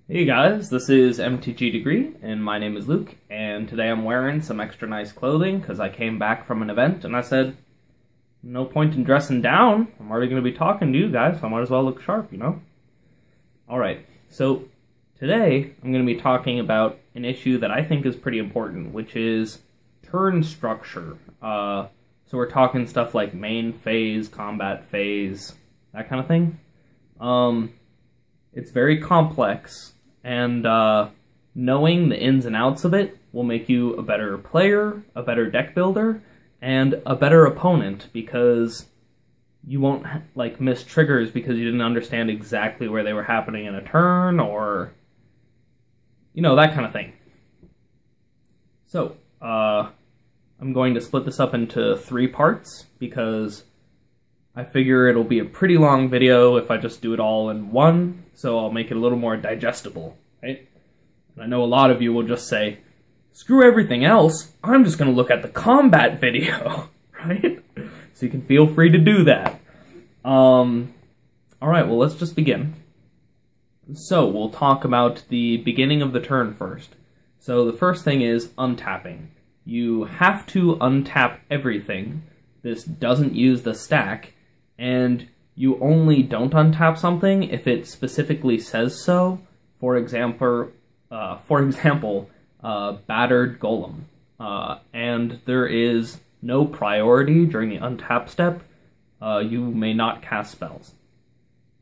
Hey guys, this is MTG Degree, and my name is Luke, and today I'm wearing some extra nice clothing because I came back from an event and I said, no point in dressing down. I'm already going to be talking to you guys, so I might as well look sharp, you know? Alright, so today I'm going to be talking about an issue that I think is pretty important, which is turn structure. So we're talking stuff like main phase, combat phase, that kind of thing. It's very complex, and knowing the ins and outs of it will make you a better player, a better deck builder, and a better opponent, because you won't miss triggers because you didn't understand exactly where they were happening in a turn, or that kind of thing. So I'm going to split this up into 3 parts because I figure it'll be a pretty long video if I just do it all in one, so I'll make it a little more digestible, right? And I know a lot of you will just say, screw everything else, I'm just going to look at the combat video, right? So you can feel free to do that. Alright, well, let's just begin. So we'll talk about the beginning of the turn first. So the first thing is untapping. You have to untap everything. This doesn't use the stack, and you only don't untap something if it specifically says so. For example, Battered Golem. And there is no priority during the untap step. You may not cast spells.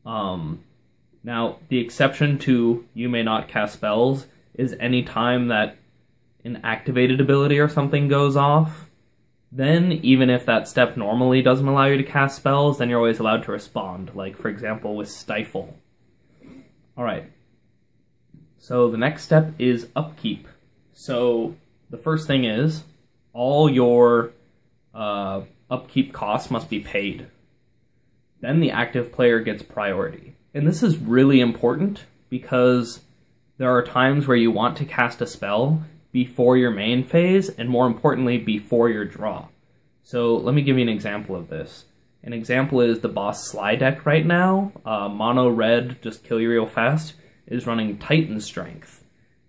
Now, the exception to you may not cast spells is any time that an activated ability or something goes off. Then, even if that step normally doesn't allow you to cast spells, then you're always allowed to respond, like, for example, with Stifle. Alright. So, the next step is Upkeep. So, the first thing is, all your Upkeep costs must be paid. Then the active player gets priority. And this is really important, because there are times where you want to cast a spell before your main phase, and more importantly, before your draw. So let me give you an example of this. An example is the boss Sly deck right now, mono red, just kill you real fast, is running Titan Strength.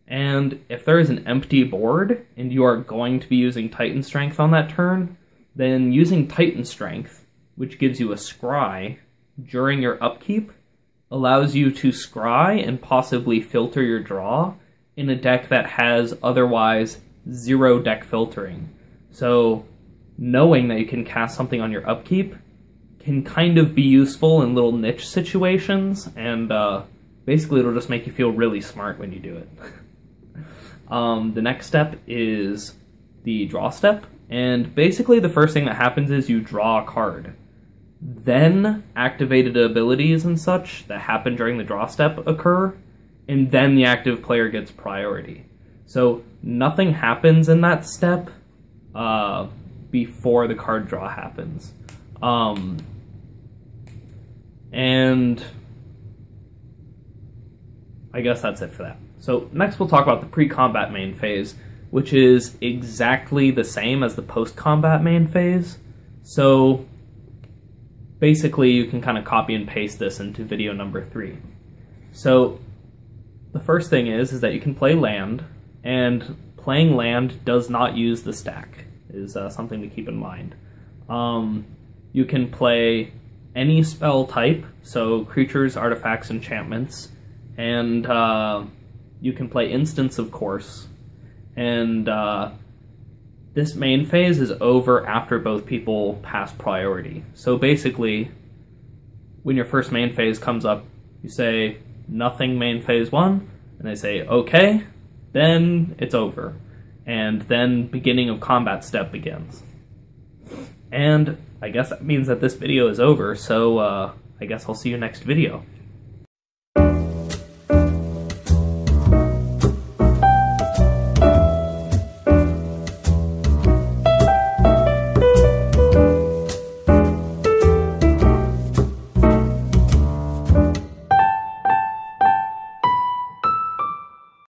And if there is an empty board, and you are going to be using Titan Strength on that turn, then using Titan Strength, which gives you a scry, during your upkeep, allows you to scry and possibly filter your draw in a deck that has otherwise 0 deck filtering. So knowing that you can cast something on your upkeep can kind of be useful in little niche situations, and basically it'll just make you feel really smart when you do it. The next step is the draw step, and basically the first thing that happens is you draw a card. Then activated abilities and such that happen during the draw step occur, and then the active player gets priority. So nothing happens in that step before the card draw happens. And I guess that's it for that. So next we'll talk about the pre-combat main phase, which is exactly the same as the post-combat main phase. So basically you can kind of copy and paste this into video number 3. So the first thing is that you can play land, and playing land does not use the stack, is something to keep in mind. You can play any spell type, so creatures, artifacts, enchantments, and you can play instants, of course, and this main phase is over after both people pass priority. So basically, when your first main phase comes up, you say, nothing main phase 1, and they say, okay, then it's over. And then beginning of combat step begins. And I guess that means that this video is over, so I guess I'll see you next video.